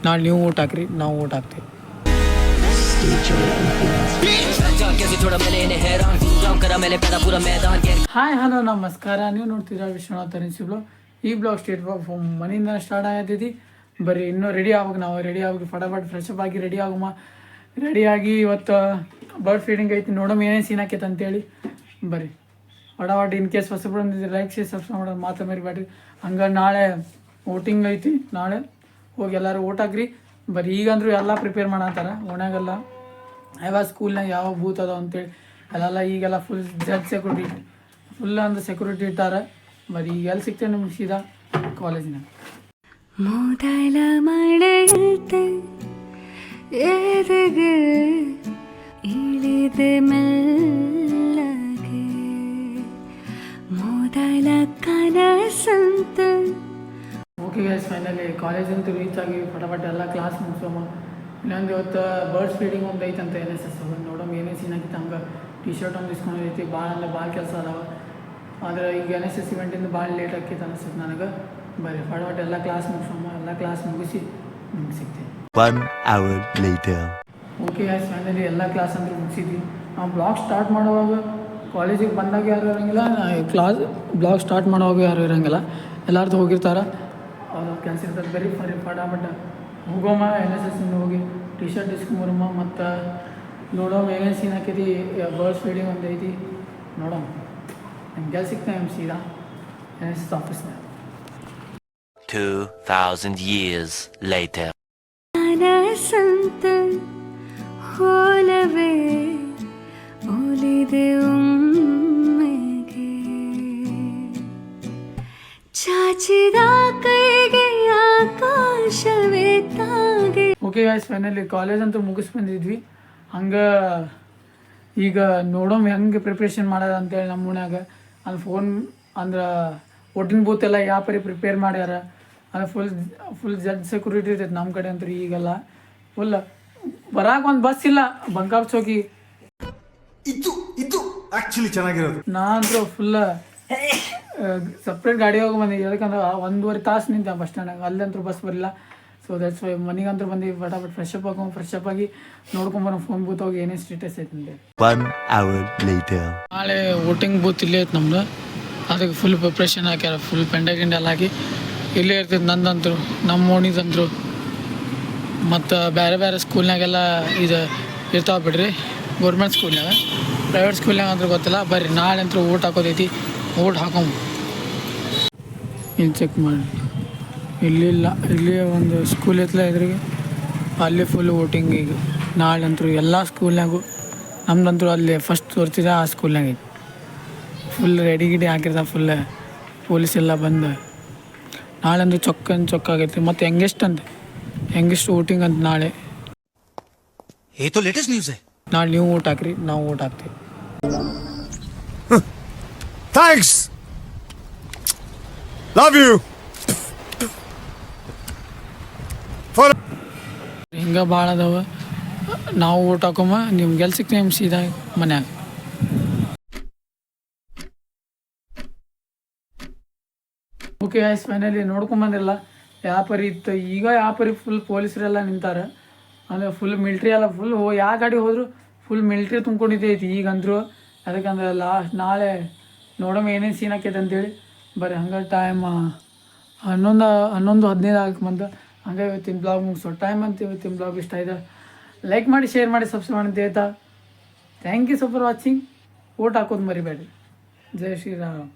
ನಾಳೆ ನೀವು ಓಟ್ ಹಾಕ್ರಿ, ನಾವು ಓಟ್ ಹಾಕ್ತೀವಿ. ಹಾಯ್ ಹಲೋ ನಮಸ್ಕಾರ. ನೀವು ನೋಡ್ತೀರಾ ವಿಶ್ವನಾಥ್ ಅನಿಸಿಬ್ಲು. ಈ ಬ್ಲಾಗ್ ಸ್ಟೇಟ್ ಮನೆಯಿಂದ ಸ್ಟಾರ್ಟ್ ಆಗತೈತಿ. ಬರೀ ಇನ್ನೂ ರೆಡಿ ಆಗೋಗಿ, ನಾವು ರೆಡಿ ಆಗಿ ಫಟಾಫಟ್ ಫ್ರೆಶ್ ಅಪ್ ಆಗಿ ರೆಡಿಯಾಗಿ ಇವತ್ತು ಬರ್ಡ್ ಫೀಡಿಂಗ್ ಐತಿ. ನೋಡೋಣ ಏನೇನು ಸೀನ್ ಆಕೈತೆ ಅಂತೇಳಿ. ಬರ್ರಿ ಫಟಾಫಟ್. ಇನ್ ಕೇಸ್ ಹೊಸ ಬಂದಿದ್ರೆ ಲೈಕ್ ಶೇರ್ ಸಬ್ಸ್ಕ್ರೈಬ್ ಮಾಡೋದು ಮಾತ್ರ ಮರಿಬೇಡ್ರಿ. ಹಂಗೆ ನಾಳೆ ವೋಟಿಂಗ್ ಐತಿ, ನಾಳೆ ಹೋಗಿ ಎಲ್ಲರೂ ಓಟ್ ಹಾಕ್ರಿ. ಬರೀ ಈಗಂದ್ರೂ ಎಲ್ಲ ಪ್ರಿಪೇರ್ ಮಾಡತ್ತಾರ ಓಣ್ಯಾಗೆಲ್ಲ. ಯಾವ ಸ್ಕೂಲ್ನಾಗ ಯಾವ ಬೂತ್ ಅದಾವ ಅಂತೇಳಿ ಅಲ್ಲೆಲ್ಲ ಈಗೆಲ್ಲ ಫುಲ್ ಸೆಕ್ಯೂರಿಟಿ, ಫುಲ್ ಅಂದ್ರೆ ಸೆಕ್ಯೂರಿಟಿ ಇಟ್ಟಾರ. ಬರೀ ಈಗ ಎಲ್ಲಿ ಸಿಗ್ತೇವೆ ನಿಮ್ಗೆ ಸೀದಾ ಕಾಲೇಜಿನಾಗ. ಮೊದಲ ಮಳೆಯಂತೆ ಎದೆಗೆ ಇಳಿದ ಮೆಲ್ಲಗೆ, ಮೊದಲ ಕನಸಂತೆ. ಓಕೆ ಗೈಸ್, ಫೈನಲಿ ಕಾಲೇಜ್ ಅಂತೂ ರೀಚ್ ಆಗಿ ಫಟಾಫಟ್ ಎಲ್ಲ ಕ್ಲಾಸ್ ಮುಗಿಸೋಮ. ಇನ್ನೊಂದು ಇವತ್ತು ಬರ್ಡ್ಸ್ ಫೀಡಿಂಗ್ ಒಂದು ಐತಂತ NSS ನೋಡೋಣ ಏನೇನು ಸೀನ್ ಆಗಿತ್ತು. ಹಂಗೆ ಟಿ ಶರ್ಟ್ ಒಂದು ಇಸ್ಕೊಂಡೈತಿ. ಭಾಳ ಅಂದ್ರೆ ಭಾಳ ಕೆಲಸ ಅದಾವ. ಆದರೆ ಈಗ NSS ಇವೆಂಟಿಂದ ಭಾಳ ಲೇಟ್ ಆಕೈತೆ ಅನಿಸುತ್ತೆ ನನಗೆ. ಬರೀ ಫಟಾಫಟ್ ಎಲ್ಲ ಕ್ಲಾಸ್ ಮುಗಿಸೋಮ. ಎಲ್ಲ ಕ್ಲಾಸ್ ಮುಗಿಸಿ ನಿಮ್ಗೆ ಸಿಗ್ತೀವಿ. 1 hour later. Okay guys, finally ಎಲ್ಲ ಕ್ಲಾಸ್ ಅಂದ್ರೆ ಮುಗಿಸಿದ್ವಿ. ನಾವು ಬ್ಲಾಗ್ ಸ್ಟಾರ್ಟ್ ಮಾಡುವಾಗ ಕಾಲೇಜಿಗೆ ಬಂದಾಗ ಯಾರು ಇರೋಂಗಿಲ್ಲ, ಬ್ಲಾಗ್ ಸ್ಟಾರ್ಟ್ ಮಾಡುವಾಗ ಯಾರು ಇರೋಂಗಿಲ್ಲ, ಎಲ್ಲರದ್ದು ಹೋಗಿರ್ತಾರೆ. ಅವ್ರು ಕೆಲಸ ಇರ್ತದೆ. ಬರೀ ಫಟಾಫಟ್ ಹೋಗೋಮ. NSS ಹೋಗಿ ಟಿ ಶರ್ಟ್ ಇಸ್ಕೊಂಬರಮ್ಮ. ಮತ್ತು ನೋಡೋಮ ಏನೇನು ಸೀನ್ ಹಾಕೈತಿ. ಬರ್ಡ್ಸ್ ಫೀಡಿಂಗ್ ಒಂದು ಐತಿ, ನೋಡೋಣ. ನಿಮ್ಗೆ ಸಿಗ್ತೇವೆ ಸೀದಾ NSS ಆಫೀಸ್ನಾಗ. 2000 years later. ಕನಸಂತೆ ಹೋಲವೇ ಒಲಿದೆ ಒಮ್ಮೆಗೆ, ಚಾಚಿದ ಕೈಗೆ ಆಕಾಶವೇ ತಾಗೆ. ಓಕೆ ಗೈಸ್, ಫೈನಲಿ ಕಾಲೇಜ್ ಅಂತೂ ಮುಗಿಸ್ ಬಂದಿದ್ವಿ. ಹಂಗೆ ಈಗ ನೋಡೋಮ ಹೆಂಗೆ ಪ್ರಿಪ್ರೇಷನ್ ಮಾಡೋದು ಅಂತೇಳಿ. ನಮ್ಮ ಮನ್ಯಾಗ ಅಲ್ಲಿ ಫೋನ್ ಅಂದ್ರೆ ವೋಟಿಂಗ್ ಬೂತ್ ಎಲ್ಲ ಯಾವ ಪರಿ ಪ್ರಿಪೇರ್ ಮಾಡ್ಯಾರ. ಅದು ಫುಲ್ ಜಡ್ ಸೆಕ್ಯೂರಿಟಿ ಇರ್ತೈತೆ ನಮ್ಮ ಕಡೆ ಅಂತೂ. ಈಗೆಲ್ಲ ಫುಲ್ ಬರಾಕ್ ಒಂದು ಬಸ್ ಇಲ್ಲ ಬಂಕಾಪ್ ಚೌಕಿ. ಇದು ಆಕ್ಚುಲಿ ಚೆನ್ನಾಗಿರೋದು. ನಾನಂತೂ ಫುಲ್ ಸಪ್ರೇಟ್ ಗಾಡಿ ಹೋಗಿ ಬಂದೆ. ಯಾಕಂದ್ರೆ 1.5 ತಾಸು ನಿಂತೆ ಬಸ್ ಸ್ಟ್ಯಾಂಡಾಗ. ಅಲ್ಲಂತೂ ಬಸ್ ಬರಲಿಲ್ಲ. ಸೊ ದಟ್ಸ್ ವೈ ಮನೆಗಂತೂ ಬಂದು ಫಟಾಫಟ್ ಫ್ರೆಶ್ ಅಪ್ ಆಗಿ ನೋಡ್ಕೊಂಬರೋ ಫೋನ್ ಬೂತ್ ಹೋಗಿ ಏನೇನು ಸ್ಟೇಟಸ್ ಐತೆ ಅಂತೇಳಿ. 1 hour later. ನಾಳೆ ವೋಟಿಂಗ್ ಬೂತ್ ಇಲ್ಲೇ ಐತೆ ನಮ್ದು. ಅದಕ್ಕೆ ಫುಲ್ ಪ್ರಿಪ್ರೇಷನ್ ಹಾಕ್ಯಾರ. ಫುಲ್ ಪೆಂಡೆ ಎಲ್ಲ ಹಾಕಿ ಇಲ್ಲೇ ಇರ್ತೈತೆ. ನಂದಂತರು ನಮ್ಮ ಓಣಿದಂತರು ಮತ್ತು ಬೇರೆ ಸ್ಕೂಲ್ನಾಗೆಲ್ಲ ಇದು ಇರ್ತಾವೆ ಬಿಡ್ರಿ. ಗೌರ್ಮೆಂಟ್ ಸ್ಕೂಲ್ನಾಗ, ಪ್ರೈವೇಟ್ ಸ್ಕೂಲ್ನಾಗ ಅಂದ್ರೆ ಗೊತ್ತಿಲ್ಲ. ಬರ್ರಿ ನಾಳೆ ಅಂತೂ ಓಟ್ ಹಾಕೋದೈತಿ. ಓಟ್ ಹಾಕೊಂಬ. ಇಲ್ಲಿ ಚೆಕ್ ಮಾಡಿ. ಇಲ್ಲಿಲ್ಲ, ಇಲ್ಲಿ ಒಂದು ಸ್ಕೂಲ್ ಐತಲ್ಲ ಇದ್ರಿಗೆ, ಅಲ್ಲಿ ಫುಲ್ ವೋಟಿಂಗ್. ಈಗ ನಾಳೆ ಅಂತೂ ಎಲ್ಲ ಸ್ಕೂಲ್ನಾಗೂ, ನಮ್ದಂತೂ ಅಲ್ಲಿ ಫಸ್ಟ್ ತೋರ್ತಿದ್ದೆ ಆ ಸ್ಕೂಲ್ನಾಗ ಐತಿ. ಫುಲ್ ರೆಡಿ ಹಾಕಿರ್ತಾರೆ. ಫುಲ್ ಪೊಲೀಸ್ ಎಲ್ಲ ಬಂದು ನಾಳೆ ಅಂದ್ರೆ ಚೊಕ್ಕ ಆಗೈತಿ. ಮತ್ತು ಹೆಂಗೆಸ್ಟ್ ವೋಟಿಂಗ್ ಅಂತ ನಾಳೆ. Latest news. ನಾಳೆ ನೀವು ಓಟ್ ಹಾಕ್ರಿ, ನಾವು ಓಟ್ ಹಾಕ್ತೀವಿ. Thanks, love you. ಹಿಂಗೆ ಭಾಳ ಅದಾವ. ನಾವು ಓಟ್ ಹಾಕೋಮ. ನಿಮ್ಗೆ ಎಲ್ಲಿ ಸಿಗ್ತೀವಿ ಸೀದಾ ಮನ್ಯಾಗ. ಓಕೆ ಗೈಸ್, ಫೈನಲಿ ನೋಡ್ಕೊಂಬಂದಿಲ್ಲ ಯಾವ ಪರಿ ಇತ್ತು. ಈಗ ಯಾವ ಪರಿ ಫುಲ್ ಪೊಲೀಸರೆಲ್ಲ ನಿಂತಾರೆ. ಅಂದರೆ ಫುಲ್ ಮಿಲ್ಟ್ರಿ ಎಲ್ಲ ಫುಲ್ ಯಾವ ಗಾಡಿ ಹೋದ್ರು ಫುಲ್ ಮಿಲ್ಟ್ರಿ ತುಂಬ್ಕೊಂಡಿದ್ದೈತಿ ಈಗಂದ್ರು. ಅದಕ್ಕಂದ್ರೆ ನಾಳೆ ನೋಡೋಣ ಏನೇನು ಸೀನ್ ಆಕೈತೆ ಅಂತೇಳಿ. ಬರೀ ಹಂಗೆ ಟೈಮ್ 11:15 ಆಗಕ್ಕೆ ಬಂತು. ಹಂಗೆ ಇವತ್ತಿನ ಬ್ಲಾಗ್ ಮುಗಿಸೋ ಟೈಮ್ ಅಂತ. ಇವತ್ತಿನ ಬ್ಲಾಗ್ ಇಷ್ಟ ಆಯ್ತು, ಲೈಕ್ ಮಾಡಿ, ಶೇರ್ ಮಾಡಿ, ಸಬ್ಸ್ಕ್ರೈಬ್ ಮಾಡಿ ಅಂತ ಹೇಳ್ತಾ thank you so for watching. Vote ಹಾಕೋದು ಮರಿಬೇಡಿ. ಜೈ ಶ್ರೀರಾಮ್.